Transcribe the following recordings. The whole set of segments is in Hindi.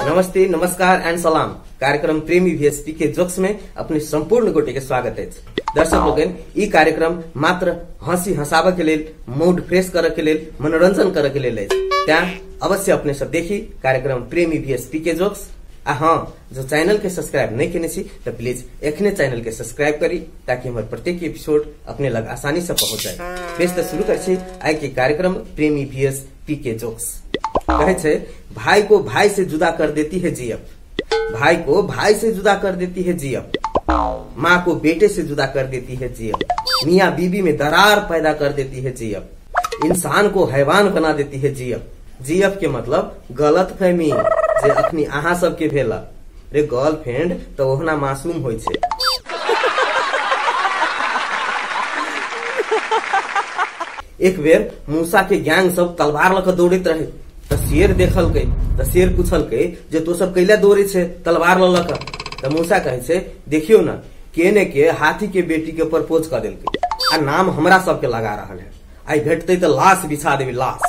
नमस्ते, नमस्कार एंड सलाम। कार्यक्रम प्रेमी वीएसपी के जोक्स में अपने संपूर्ण गोटे के स्वागत है। दर्शक लोगन, ई कार्यक्रम मात्र हंसी हंसावा के लिए, मूड फ्रेश करे के लिए, मनोरंजन करे के लिए त्या अवश्य अपने सब देखी कार्यक्रम प्रेमी वीएसपी के जोक्स। हाँ, जो चैनल के सब्सक्राइब नहीं किने सी तो प्लीज एखने चैनल के सब्सक्राइब करी ताकि हमारे प्रत्येक एपिसोड अपने लग आसानी से पहुंच जाए। बेस तो शुरू कर आए के कार्यक्रम प्रेमी वीएसपी के जोक्स। कहे छे, भाई को भाई से जुदा कर देती है जीएफ, भाई को भाई से जुदा कर देती है जीएफ, माँ को बेटे से जुदा कर देती है जीएफ, मियाँ बीबी में दरार पैदा कर देती है जीएफ, इंसान को हैवान बना देती है जीएफ। जीएफ के मतलब गलत फहमी जे अखनी अहाँ सबके भेला। रे गर्लफ्रेंड तो ओहना मासूम होय छे। एक बेर मूसा के गैंग सब तलवार लक दौड़त रहे तो शेर देखल के तो शेर पूछल के जे तो सब कैला दौड़े छे तलवार ललक। तो मूसा कहे छे, देखियो ना केने के हाथी के बेटी के प्रपोज कर देलके आ नाम हमरा सबके लगा रहल है। आई भेटते तो लाश बिछा देवी, लाश।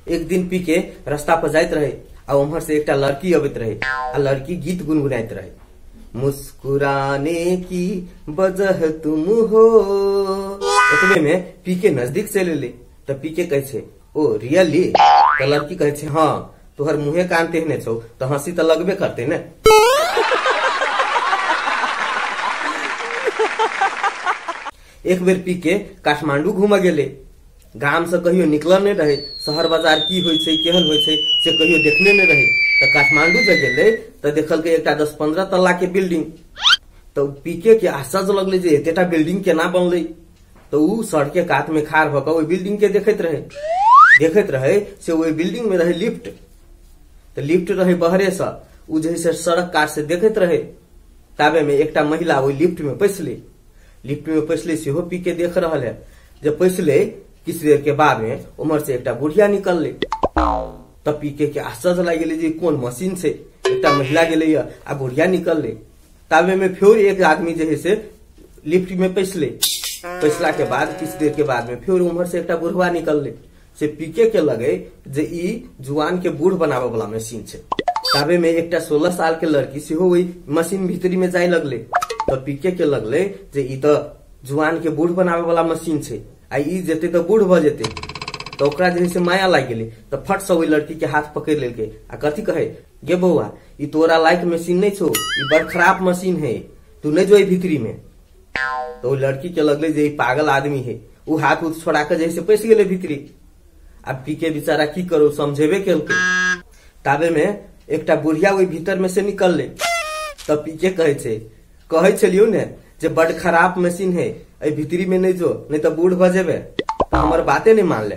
एक दिन पी के रास्ता पर जाइत रहे आ उम्हर से एकटा लड़की अबैत रहे आ लड़की गीत गुनगुनाइत रहे। मुस्कुराने की वजह तुम हो। उतने में पी के नजदीक से ले तो पी के कहे छे, ओ रियली? तो लड़की कहे छे, हाँ, तोहर मुहे कान तेहने छो तो हंसी तो लगबे करते ने। एक बेर पी के काठमांडू घूम गेले। गांव से कहियो निकल नहीं रहे, शहर बाजार की होय छे केहन होय छे से कहियो देखने नहीं रहे। तो काठमांडू जब गेले तो देखल के एकटा 10-15 तल्ला के बिल्डिंग। तो पीके के आश्चर्य लगले जे एतेटा बिल्डिंग केना बनले। तो ऊ सड़के कात में खाड़ भक ओई बिल्डिंग के देखत रहे से ओई बिल्डिंग में रहे लिफ्ट। तो लिफ्ट रहे बहरे से ऊ जैसे सड़क काट से देखत रहे। ताबे में एकटा महिला ओई लिफ्ट में पैसले सेहो पी के देख रहल है। जब पैसले किस देर के बाद में उमर से एकटा बुढ़िया निकल ले। तब पीके के आश्चर्य लग गेले जे कौन मशीन से एकटा महिला गेले आ बुढ़िया निकल ले। ताबे में फिर एक आदमी जे है से लिफ्ट में पैसला के बाद किस देर के बाद में फिर उमर से एकटा बुढ़वा निकल ले। से पीके के लगे जे ई जुआन के बूढ़ बनावे वाला मशीन छे। ताबे में एकटा 16 साल के लड़की सेहो वही मशीन भीतरी में जाए लगले। तो पीके के लगले जे ई तो जुआन के बूढ़ बनावे वाला मशीन छे, आ ई जेते तो बूढ़ भ जेते। तो ओकरा जैसे माया लाग गेले तो फट से ओई लड़की के हाथ पकड़ लेके आ कथी कहे, गे बउआ, ई तोरा लायक मशीन नहीं छो, ई बड़ खराब मशीन है, तू नहीं जोई भीतरी में। तो लड़की के लगले जे पागल आदमी है, ऊ हाथ उठ छोड़ा के जैसे पैस गेले भीतरी। अब पी के बेचारा की करो, समझेबे केलके। ताबे में एकटा बुढ़िया वही भीतर में से निकल ले। तब पी के कहे छलियो ने जे बड़ खराब मशीन है, ए भीतरी में नहीं जो, नहीं तो बूढ़ भ जेबे। तो हमार बातें नहीं मान ले।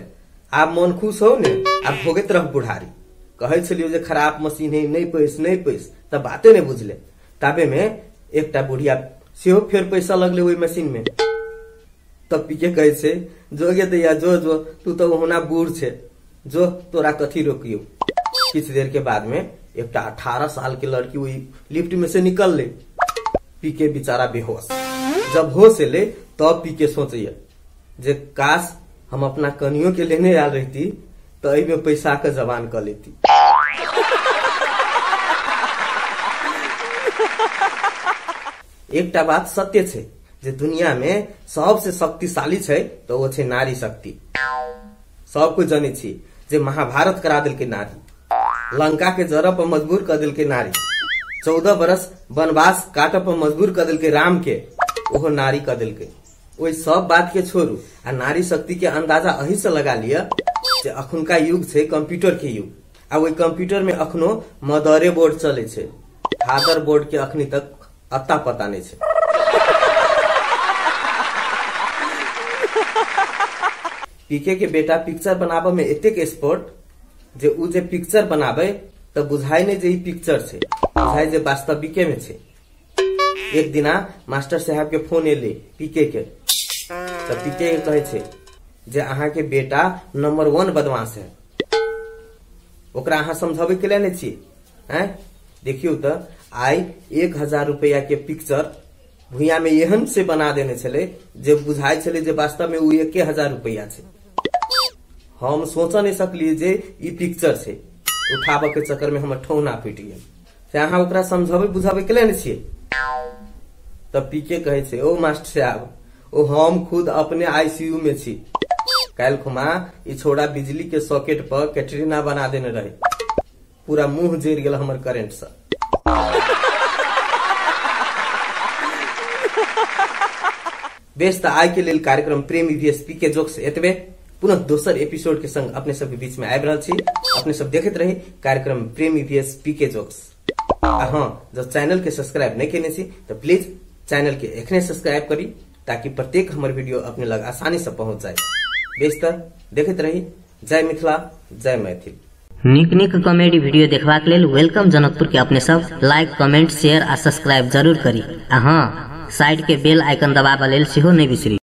आप मन खुश हो ने, आप भोगत रह बुढ़ारी। कहे छलियो जे खराब मशीन है, नहीं पैस, तब बातें नहीं बुझले। ताबे में एकटा बुढ़िया सेहो फिर पैसा लगले वही मशीन में। तब पी के कहे छे, जो गे दैया जो तू तो होना बूढ़ छे, जो तोरा कथी रोकियो। कुछ देर के बाद में एकटा 18 साल की लड़की हुई लिफ्ट में से निकल ले। पी के बेचारा बेहोश। जब होश ले तब पी के सोचिए जे काश हम अपना कनियों के लेने आ रहती तो अई में पैसा के जबान कर लेती। एकटा बात सत्य छे जे दुनिया में सबसे शक्तिशाली छे तो वो छे नारी शक्ति। सब कुछ जाने छी जे महाभारत करा दिल के नारी, लंका के जरा पर मजबूर कर दिल के नारी, 14 बरस वनवास काट पर मजबूर कर दिल के राम के, ओहो नारी कर दिल के। वही सब बात के छोड़ू आ नारी शक्ति के अंदाजा अही से लगा लिया जे अखुनका युग छे कंप्यूटर के युग। आ वही कंप्यूटर में अखनो मदरे बोर्ड चले छे, फादर बोर्ड के अखनी तक अता पता नहीं छे। पीके के बेटा पिक्चर बनाबे में एतेक एक्सपर्ट जे उ जे पिक्चर बनाबे तो बुझाई नहीं जे ई पिक्चर छे, बुझाई जे वास्तविके में छे। एक दिना मास्टर साहब के फोन एले पीके के। तो पीके के कहे छे जे अहाँ के बेटा नंबर 1 बदमाश है, ओकरा अहाँ समझावे के लिए नहीं छी। देखियो तो आई 1000 रुपया के पिक्चर भुइया में एहन से बना देने छले जे बुझाई छले जे वास्तव में उ 1000 रुपया छे। हम सोच नहीं सकलिए जे ई पिक्चर छे, उठाबे के चक्कर में हमर ठौना फूटि गेल। से अहाँ ओकरा समझाबे बुझाबे के ने छियै? तब पीके कहे छे, ओ मास्टर साहब, ओ हम खुद अपने आईसीयू में छी। काल खुमा ई छोड़ा बिजली के सॉकेट पर कैटरीना बना देने रहे, पूरा मुंह जर गेल हमर करेंट से। बेस त आइ के लेल कार्यक्रम प्रेमी वीएसपी के जोक्स एतबे। पुनः दोसर एपिसोड के संग अपने सब के बीच में आबि रहल छी। अपने सब देखते रही कार्यक्रम प्रेमी वीएसपी के जोक्स। हाँ, जब चैनल के सब्सक्राइब नहीं केने छी तो प्लीज चैनल के एखने सब्सक्राइब करी, ताकि प्रत्येक हमर वीडियो अपने लग आसानी से पहुंच जाए। बेस त देखते रही। जय मिथिला, जय मैथिल। नीक नीक कॉमेडी वीडियो देखबाक लेल वेलकम जनकपुर के अपने सब लाइक, कमेंट, शेयर आ सब्सक्राइब जरूर करी। हाँ, साइड के बेल आइकन दबाबा लेल सेहो नहीं बिसरी।